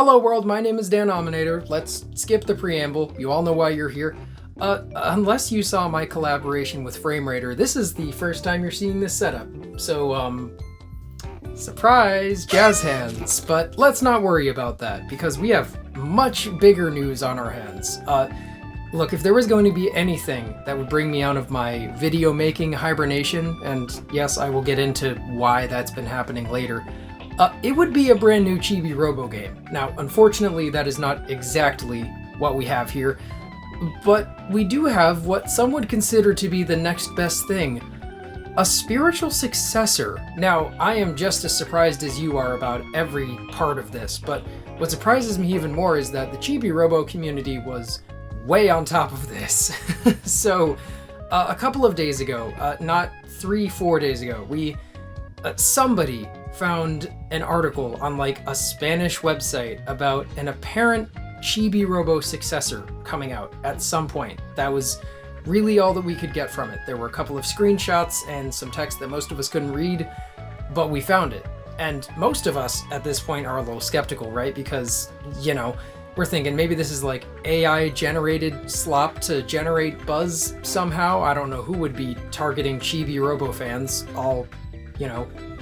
Hello world, my name is Danominator. Let's skip the preamble. You all know why you're here. Unless you saw my collaboration with FrameRaider, this is the first time you're seeing this setup. So, surprise, jazz hands. But let's not worry about that, because we have much bigger news on our hands. Look, if there was going to be anything that would bring me out of my video making hibernation, and yes, I will get into why that's been happening later, it would be a brand new Chibi-Robo game. Now, unfortunately, that is not exactly what we have here, but we do have what some would consider to be the next best thing, a spiritual successor. Now, I am just as surprised as you are about every part of this, but what surprises me even more is that the Chibi-Robo community was way on top of this. So, a couple of days ago, not 3-4 days ago, somebody found an article on like a Spanish website about an apparent Chibi-Robo successor coming out at some point. That was really all that we could get from it. There were a couple of screenshots and some text that most of us couldn't read, but we found it. And most of us at this point are a little skeptical, right? Because, you know, we're thinking maybe this is like AI generated slop to generate buzz somehow. I don't know who would be targeting Chibi-Robo fans, all,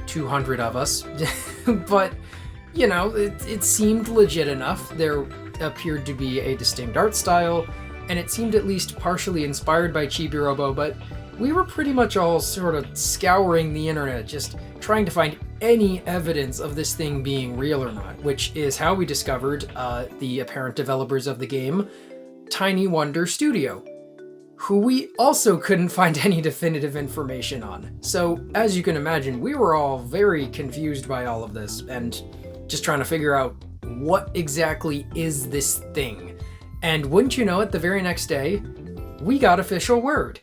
200 of us. But, it seemed legit enough. There appeared to be a distinct art style, and it seemed at least partially inspired by Chibi-Robo, but we were pretty much all sort of scouring the internet, just trying to find any evidence of this thing being real or not, which is how we discovered the apparent developers of the game, Tiny Wonder Studio, who we also couldn't find any definitive information on. So, as you can imagine, we were all very confused by all of this, and just trying to figure out what exactly is this thing. And wouldn't you know it, the very next day, we got official word.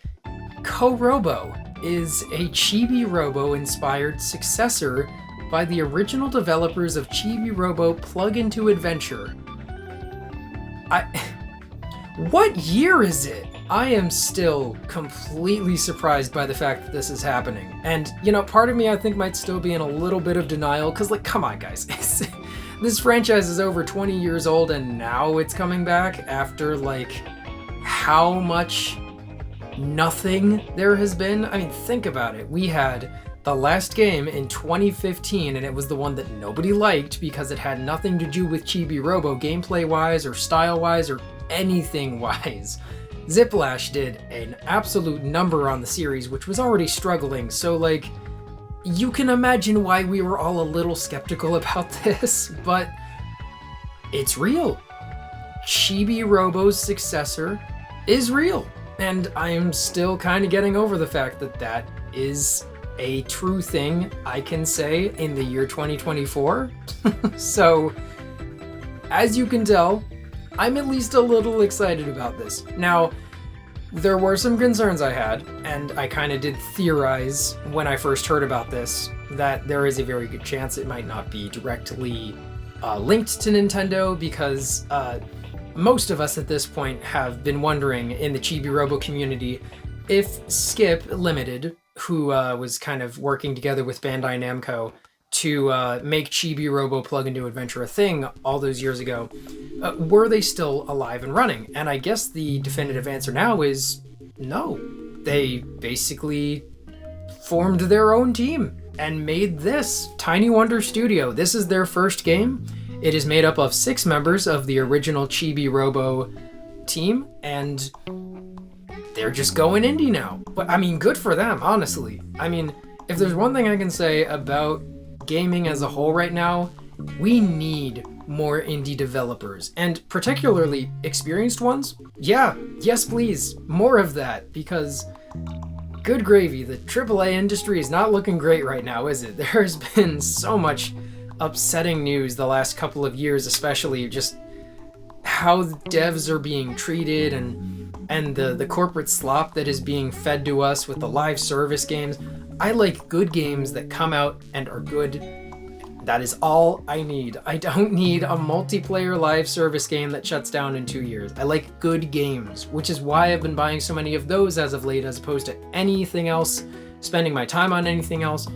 KoROBO is a Chibi-Robo inspired successor by the original developers of Chibi-Robo Plug-into Adventure. What year is it? I am still completely surprised by the fact that this is happening. And, part of me I think might still be in a little bit of denial, because, come on, guys. This franchise is over 20 years old, and now it's coming back after, how much nothing there has been? I mean, think about it. We had the last game in 2015, and it was the one that nobody liked because it had nothing to do with Chibi-Robo gameplay-wise or style-wise or anything-wise. Ziplash did an absolute number on the series, which was already struggling, so you can imagine why we were all a little skeptical about this, but it's real. Chibi-Robo's successor is real, and I'm still kind of getting over the fact that that is a true thing I can say in the year 2024. So, as you can tell, I'm at least a little excited about this. Now, there were some concerns I had, and I kind of did theorize when I first heard about this that there is a very good chance it might not be directly linked to Nintendo, because most of us at this point have been wondering in the Chibi-Robo community if Skip Limited, who was kind of working together with Bandai Namco to make Chibi-Robo Plug-into Adventure a thing all those years ago, were they still alive and running? And I guess the definitive answer now is no. They basically formed their own team and made this Tiny Wonder Studio. This is their first game. It is made up of 6 members of the original Chibi-Robo team, and they're just going indie now. But I mean, good for them, honestly. I mean, if there's one thing I can say about gaming as a whole right now, we need more indie developers, and particularly experienced ones. Yes please, more of that, because good gravy, the AAA industry is not looking great right now, is it? There's been so much upsetting news the last couple of years, especially just how devs are being treated and the corporate slop that is being fed to us with the live service games. I like good games that come out and are good. That is all I need. I don't need a multiplayer live service game that shuts down in 2 years. I like good games, which is why I've been buying so many of those as of late, as opposed to anything else, spending my time on anything else.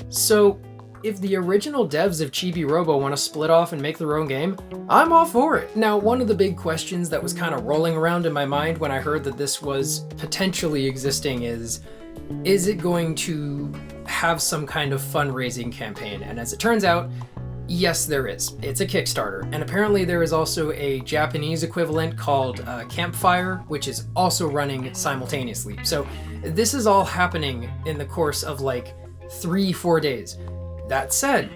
So if the original devs of Chibi-Robo want to split off and make their own game, I'm all for it. Now, one of the big questions that was kind of rolling around in my mind when I heard that this was potentially existing is it going to have some kind of fundraising campaign? And as it turns out, yes, there is. It's a Kickstarter. And apparently there is also a Japanese equivalent called Campfire, which is also running simultaneously. So this is all happening in the course of like 3-4 days. That said,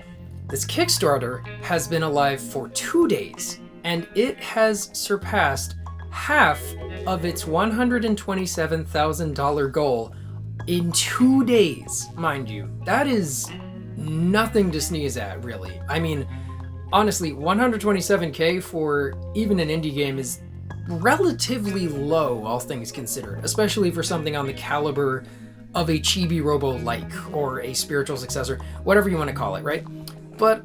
this Kickstarter has been alive for 2 days, and it has surpassed half of its $127,000 goal in 2 days, mind you. That is nothing to sneeze at, really. I mean, honestly, 127K for even an indie game is relatively low, all things considered, especially for something on the caliber of a Chibi-Robo-like, or a spiritual successor, whatever you want to call it, right? But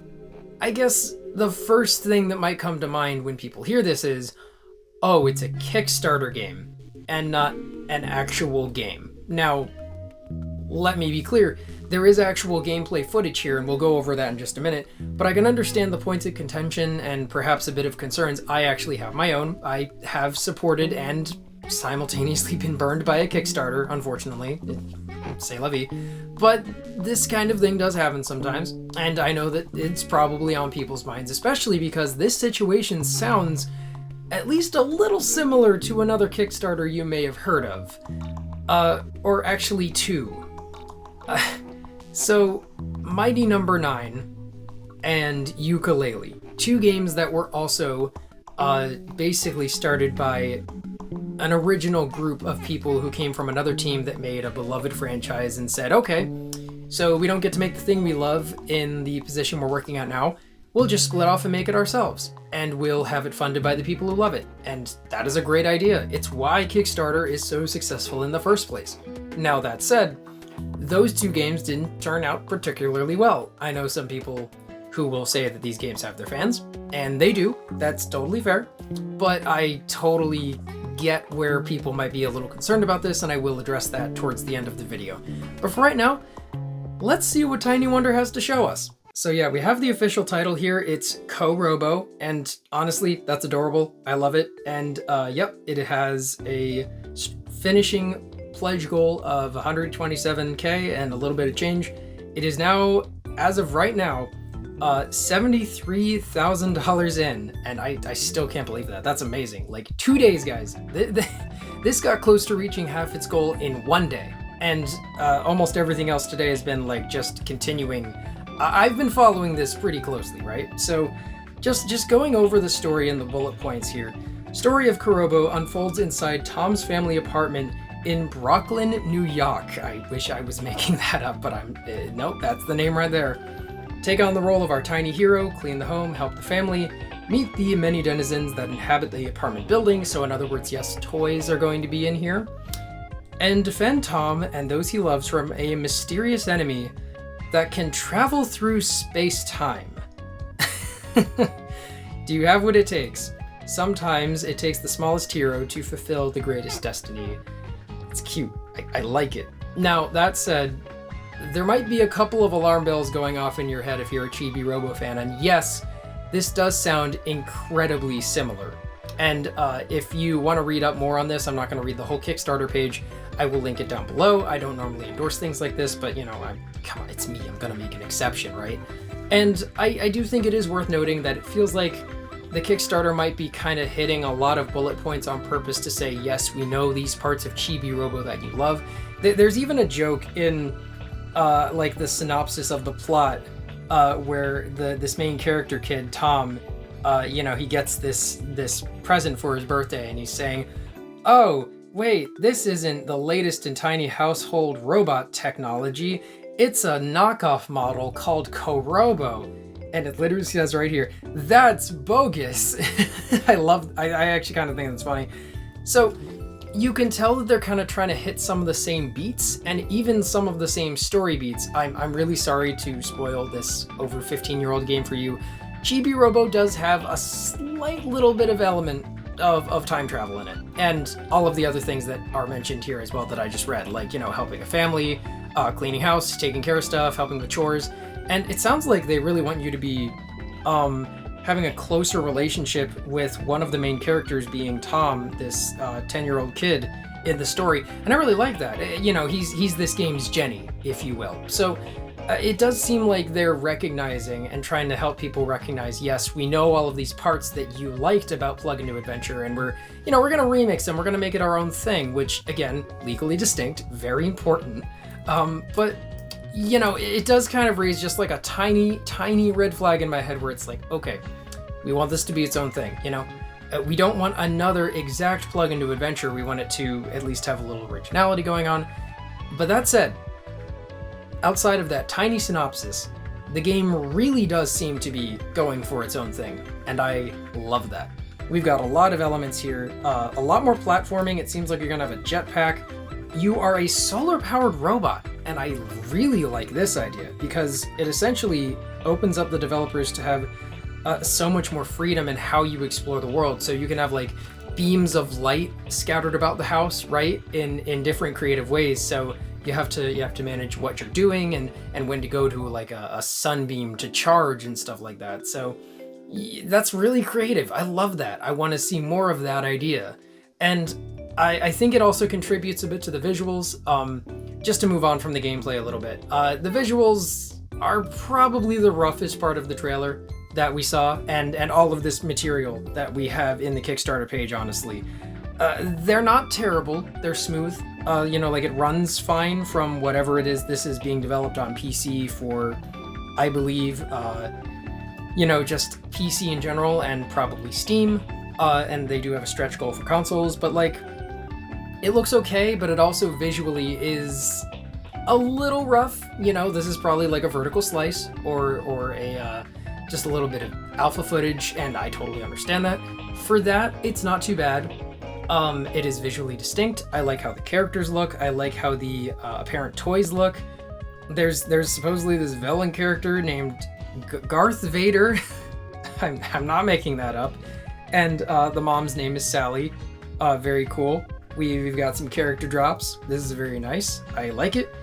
I guess the first thing that might come to mind when people hear this is, oh, it's a Kickstarter game, and not an actual game. Now, let me be clear, there is actual gameplay footage here, and we'll go over that in just a minute, but I can understand the points of contention and perhaps a bit of concerns. I actually have my own. I have supported and simultaneously been burned by a Kickstarter, unfortunately. C'est la vie. But this kind of thing does happen sometimes, and I know that it's probably on people's minds, especially because this situation sounds at least a little similar to another Kickstarter you may have heard of. Or actually two. So, Mighty Number 9 and Yooka-Laylee, two games that were also basically started by an original group of people who came from another team that made a beloved franchise and said, okay, so we don't get to make the thing we love in the position we're working at now, we'll just split off and make it ourselves, and we'll have it funded by the people who love it. And that is a great idea. It's why Kickstarter is so successful in the first place. Now, that said, those two games didn't turn out particularly well. I know some people who will say that these games have their fans, and they do. That's totally fair. But I totally get where people might be a little concerned about this, and I will address that towards the end of the video. But for right now, let's see what Tiny Wonder has to show us. So yeah, we have the official title here. It's KoROBO, and honestly, that's adorable. I love it. And yep, it has a finishing pledge goal of 127K and a little bit of change. It is now, as of right now, $73,000 in, and I still can't believe that. That's amazing. Like, 2 days, guys. This got close to reaching half its goal in 1 day, and almost everything else today has been like just continuing. I've been following this pretty closely, right? So just going over the story and the bullet points here. Story of KoROBO unfolds inside Tom's family apartment in Brooklyn, New York. I wish I was making that up, but I'm nope, that's the name right there. Take on the role of our tiny hero, clean the home, help the family, meet the many denizens that inhabit the apartment building, so in other words, yes, toys are going to be in here, and defend Tom and those he loves from a mysterious enemy that can travel through space-time. Do you have what it takes? Sometimes it takes the smallest hero to fulfill the greatest destiny. It's cute. I like it. Now, that said, there might be a couple of alarm bells going off in your head if you're a Chibi-Robo fan, and yes, this does sound incredibly similar. And if you want to read up more on this, I'm not going to read the whole Kickstarter page. I will link it down below. I don't normally endorse things like this, but you know, come on, it's me. I'm going to make an exception, right? And I do think it is worth noting that it feels like the Kickstarter might be kind of hitting a lot of bullet points on purpose to say, yes, we know these parts of Chibi-Robo that you love. There's even a joke in like the synopsis of the plot where this main character kid, Tom, you know, he gets this present for his birthday, and he's saying, oh, wait, this isn't the latest in tiny household robot technology. It's a knockoff model called KoROBO. And it literally says right here, that's bogus. I actually kind of think that's funny. So you can tell that they're kind of trying to hit some of the same beats and even some of the same story beats. I'm really sorry to spoil this over 15-year-old game for you. Chibi-Robo does have a slight little bit of element of time travel in it, and all of the other things that are mentioned here as well that I just read, like, you know, helping a family, cleaning house, taking care of stuff, helping with chores. And it sounds like they really want you to be having a closer relationship with one of the main characters being Tom, this 10-year-old kid in the story. And I really like that. You know, he's this game's Jenny, if you will. So it does seem like they're recognizing and trying to help people recognize, yes, we know all of these parts that you liked about Plug into Adventure, and we're going to remix them, we're going to make it our own thing, which, again, legally distinct, very important. But, you know, it does kind of raise just like a tiny, tiny red flag in my head where it's like, okay, we want this to be its own thing, you know? We don't want another exact Plug into Adventure, we want it to at least have a little originality going on. But that said, outside of that tiny synopsis, the game really does seem to be going for its own thing, and I love that. We've got a lot of elements here, a lot more platforming. It seems like you're gonna have a jetpack. You are a solar-powered robot, and I really like this idea because it essentially opens up the developers to have so much more freedom in how you explore the world. So you can have like beams of light scattered about the house, right, in different creative ways. So you have to manage what you're doing and when to go to like a sunbeam to charge and stuff like that. So that's really creative. I love that. I want to see more of that idea. And I think it also contributes a bit to the visuals. Just to move on from the gameplay a little bit. The visuals are probably the roughest part of the trailer that we saw, and all of this material that we have in the Kickstarter page, honestly. They're not terrible, they're smooth. You know, like it runs fine from whatever it is. This is being developed on PC for, I believe, you know, just PC in general and probably Steam. And they do have a stretch goal for consoles, but like, it looks okay, but it also visually is a little rough. You know, this is probably like a vertical slice or a just a little bit of alpha footage, and I totally understand that. For that, it's not too bad. It is visually distinct. I like how the characters look. I like how the apparent toys look. There's supposedly this villain character named Garth Vader. I'm not making that up. And the mom's name is Sally. Very cool. We've got some character drops. This is very nice. I like it.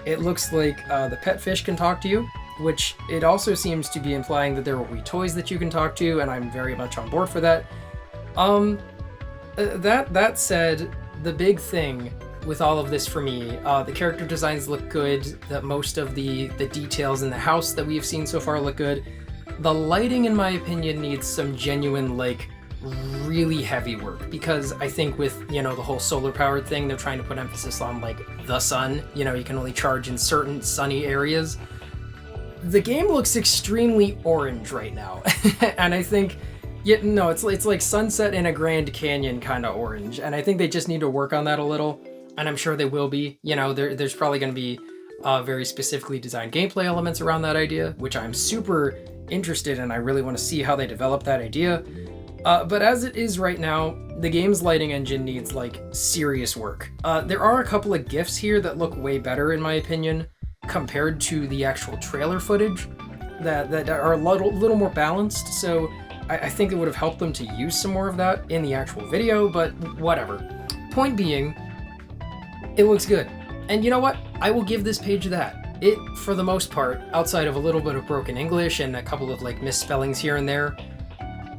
It looks like the pet fish can talk to you, which it also seems to be implying that there will be toys that you can talk to, and I'm very much on board for that. That said, the big thing with all of this for me, the character designs look good, that most of the details in the house that we've seen so far look good. The lighting, in my opinion, needs some genuine, like, really heavy work, because I think with, you know, the whole solar powered thing, they're trying to put emphasis on like the sun. You know, you can only charge in certain sunny areas. The game looks extremely orange right now. And I think, no, it's like sunset in a Grand Canyon kind of orange, and I think they just need to work on that a little, and I'm sure they will be. You know, there's probably going to be very specifically designed gameplay elements around that idea, which I'm super interested in. I really want to see how they develop that idea. But as it is right now, the game's lighting engine needs like serious work. There are a couple of GIFs here that look way better, in my opinion, compared to the actual trailer footage that are a little more balanced. So I think it would have helped them to use some more of that in the actual video, but whatever. Point being, it looks good. And you know what? I will give this page that. It, for the most part, outside of a little bit of broken English and a couple of like misspellings here and there,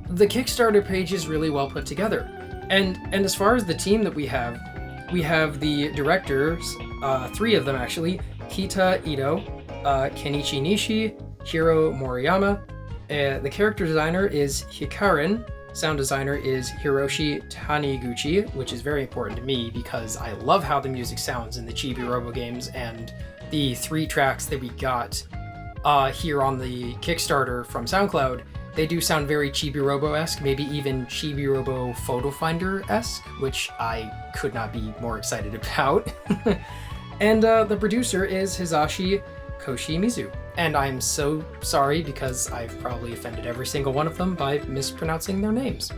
the Kickstarter page is really well put together. And as far as the team that we have the directors, 3 of them actually, Kita Ito, Kenichi Nishi, Hiro Moriyama. The character designer is Hikarin. Sound designer is Hiroshi Taniguchi, which is very important to me because I love how the music sounds in the Chibi-Robo games, and the 3 tracks that we got here on the Kickstarter from SoundCloud, they do sound very Chibi-Robo-esque, maybe even Chibi-Robo Photo Finder-esque, which I could not be more excited about. And the producer is Hisashi Koshimizu. And I'm so sorry because I've probably offended every single one of them by mispronouncing their names.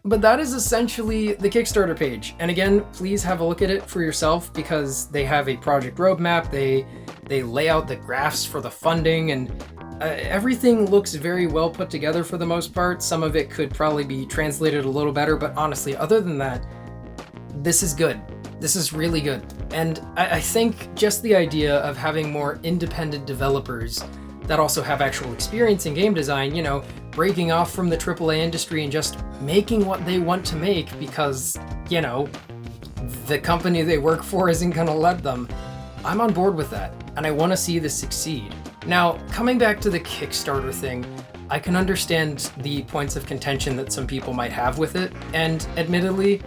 But that is essentially the Kickstarter page. And again, please have a look at it for yourself because they have a project roadmap, they lay out the graphs for the funding, and everything looks very well put together for the most part. Some of it could probably be translated a little better, but honestly, other than that, this is good. This is really good. And I think just the idea of having more independent developers that also have actual experience in game design, you know, breaking off from the AAA industry and just making what they want to make because, you know, the company they work for isn't gonna let them. I'm on board with that, and I want to see this succeed. Now, coming back to the Kickstarter thing, I can understand the points of contention that some people might have with it, and admittedly,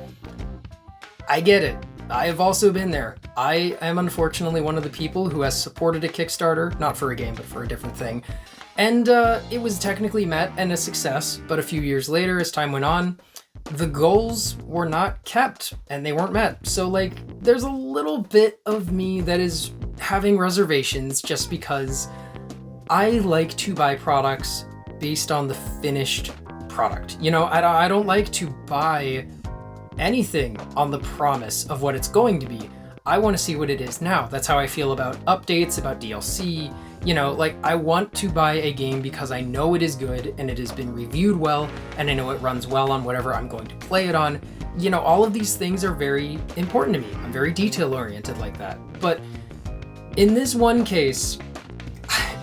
I get it. I have also been there. I am unfortunately one of the people who has supported a Kickstarter, not for a game, but for a different thing. And it was technically met and a success, but a few years later, as time went on, the goals were not kept and they weren't met. So like, there's a little bit of me that is having reservations just because I like to buy products based on the finished product. You know, I don't like to buy anything on the promise of what it's going to be. I want to see what it is now. That's how I feel about updates, about DLC. You know, like, I want to buy a game because I know it is good and it has been reviewed well and I know it runs well on whatever I'm going to play it on. You know, all of these things are very important to me. I'm very detail oriented like that. But in this one case,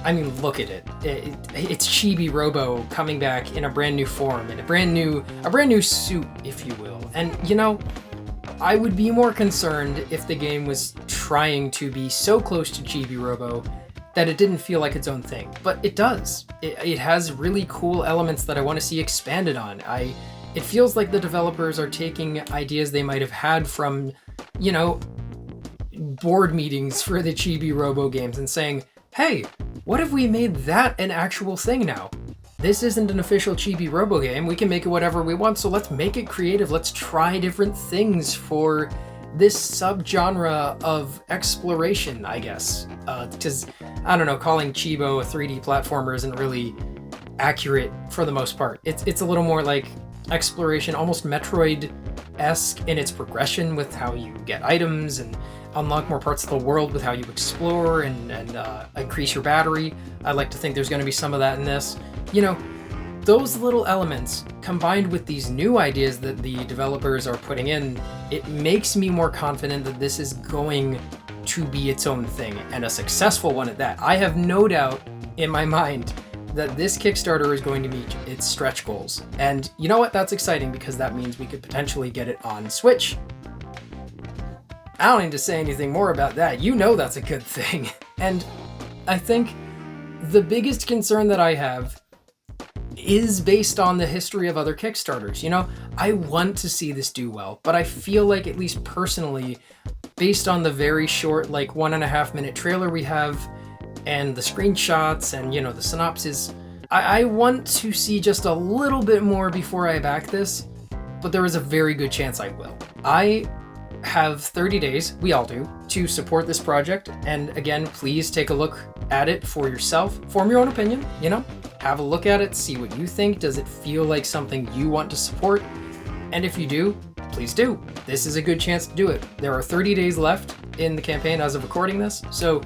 I mean, look at it. It's Chibi-Robo coming back in a brand new form, in a brand new suit, if you will. And, you know, I would be more concerned if the game was trying to be so close to Chibi-Robo that it didn't feel like its own thing. But it does. It has really cool elements that I want to see expanded on. It feels like the developers are taking ideas they might have had from, you know, board meetings for the Chibi-Robo games and saying, hey, what if we made that an actual thing now? This isn't an official Chibi-Robo game. We can make it whatever we want, so let's make it creative. Let's try different things for this subgenre of exploration, I guess. Because, I don't know, calling Chibo a 3D platformer isn't really accurate for the most part. It's a little more like exploration, almost Metroid-esque in its progression with how you get items and unlock more parts of the world with how you explore and increase your battery. I like to think there's going to be some of that in this. You know, those little elements combined with these new ideas that the developers are putting in, it makes me more confident that this is going to be its own thing, and a successful one at that. I have no doubt in my mind that this Kickstarter is going to meet its stretch goals. And you know what? That's exciting because that means we could potentially get it on Switch. I don't need to say anything more about that. You know that's a good thing. And I think the biggest concern that I have is based on the history of other Kickstarters. You know, I want to see this do well, but I feel like, at least personally, based on the very short, like 1.5 minute trailer we have and the screenshots and, you know, the synopsis, I want to see just a little bit more before I back this, but there is a very good chance I will. I have 30 days, we all do, to support this project. And again, please take a look at it for yourself. Form your own opinion, you know? Have a look at it, see what you think. Does it feel like something you want to support? And if you do, please do. This is a good chance to do it. There are 30 days left in the campaign as of recording this, so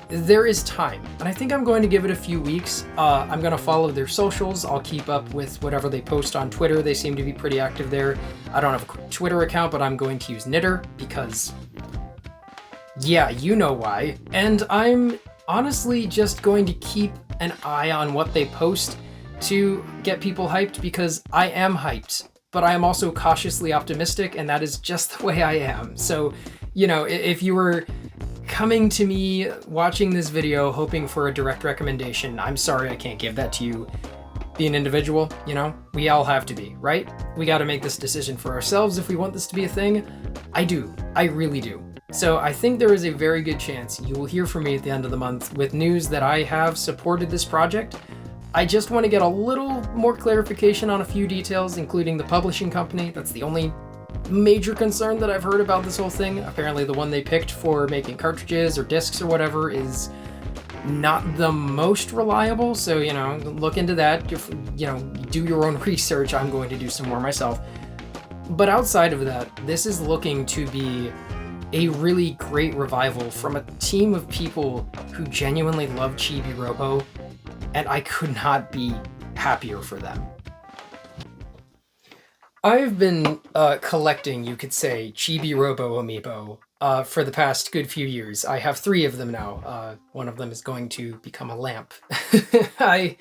there is time. And I think I'm going to give it a few weeks. I'm going to follow their socials. I'll keep up with whatever they post on Twitter. They seem to be pretty active there. I don't have a Twitter account, but I'm going to use Knitter because, yeah, you know why. And I'm honestly just going to keep an eye on what they post to get people hyped, because I am hyped, but I am also cautiously optimistic, and that is just the way I am. So, you know, if you were coming to me watching this video hoping for a direct recommendation, I'm sorry I can't give that to you. Be an individual, you know? We all have to be, right? We got to make this decision for ourselves if we want this to be a thing. I do. I really do. So I think there is a very good chance you will hear from me at the end of the month with news that I have supported this project. I just want to get a little more clarification on a few details, including the publishing company. That's the only major concern that I've heard about this whole thing. Apparently the one they picked for making cartridges or discs or whatever is not the most reliable. So, you know, look into that. You know, do your own research. I'm going to do some more myself. But outside of that, this is looking to be a really great revival from a team of people who genuinely love Chibi-Robo, and I could not be happier for them. I've been collecting, you could say, Chibi-Robo amiibo for the past good few years. I have 3 of them now. One of them is going to become a lamp. I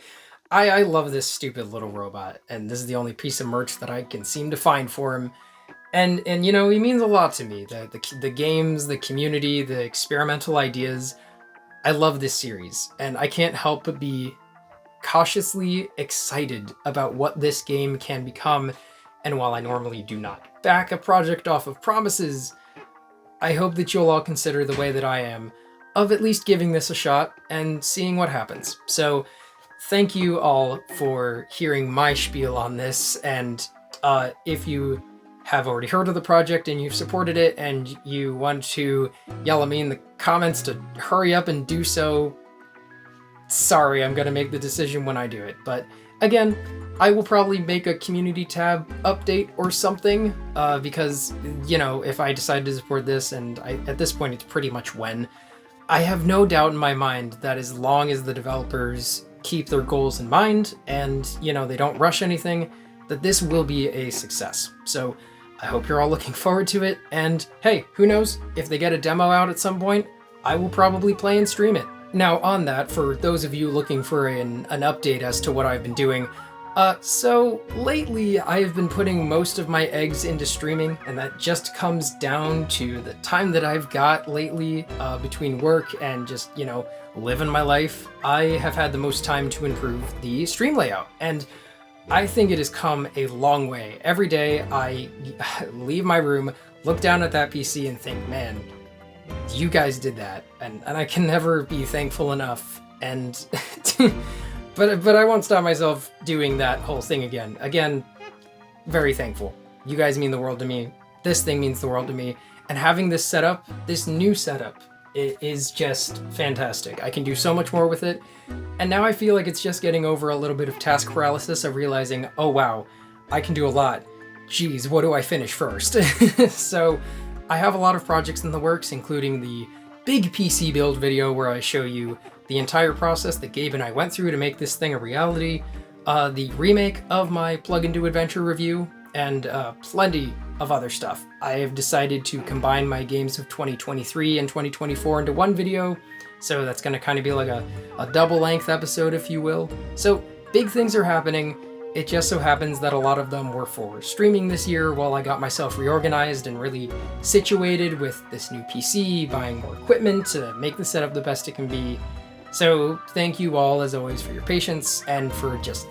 love this stupid little robot, and this is the only piece of merch that I can seem to find for him. And you know, he means a lot to me. The games, the community, the experimental ideas. I love this series, and I can't help but be cautiously excited about what this game can become. And while I normally do not back a project off of promises, I hope that you'll all consider the way that I am of at least giving this a shot and seeing what happens. So thank you all for hearing my spiel on this, and if you have already heard of the project and you've supported it and you want to yell at me in the comments to hurry up and do so, sorry, I'm gonna make the decision when I do it. But again, I will probably make a community tab update or something, because, you know, if I decide to support this, and at this point it's pretty much when, I have no doubt in my mind that as long as the developers keep their goals in mind and, you know, they don't rush anything, that this will be a success. So I hope you're all looking forward to it, and hey, who knows, if they get a demo out at some point, I will probably play and stream it. Now on that, for those of you looking for an update as to what I've been doing, so lately I've been putting most of my eggs into streaming, and that just comes down to the time that I've got lately, between work and just, you know, living my life. I have had the most time to improve the stream layout, and I think it has come a long way. Every day I leave my room, look down at that PC and think, man, you guys did that, and I can never be thankful enough, and but I won't stop myself doing that whole thing again. Again, very thankful. You guys mean the world to me. This thing means the world to me, and having this setup, this new setup, it is just fantastic. I can do so much more with it, and now I feel like it's just getting over a little bit of task paralysis of realizing, oh wow, I can do a lot. Geez, what do I finish first? So I have a lot of projects in the works, including the big PC build video where I show you the entire process that Gabe and I went through to make this thing a reality, the remake of my Plug Into Adventure review, and plenty of other stuff. I have decided to combine my games of 2023 and 2024 into one video, so that's going to kind of be like a double-length episode, if you will. So big things are happening. It just so happens that a lot of them were for streaming this year while I got myself reorganized and really situated with this new PC, buying more equipment to make the setup the best it can be. So thank you all, as always, for your patience and for just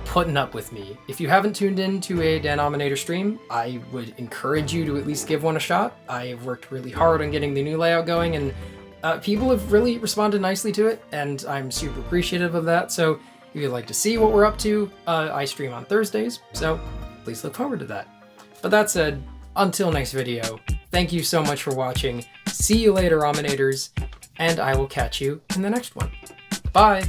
putting up with me. If you haven't tuned in to a Denominator stream, I would encourage you to at least give one a shot. I've worked really hard on getting the new layout going, and people have really responded nicely to it, and I'm super appreciative of that. So if you'd like to see what we're up to, I stream on Thursdays, so please look forward to that. But that said, until next video, thank you so much for watching. See you later, Ominators, and I will catch you in the next one. Bye!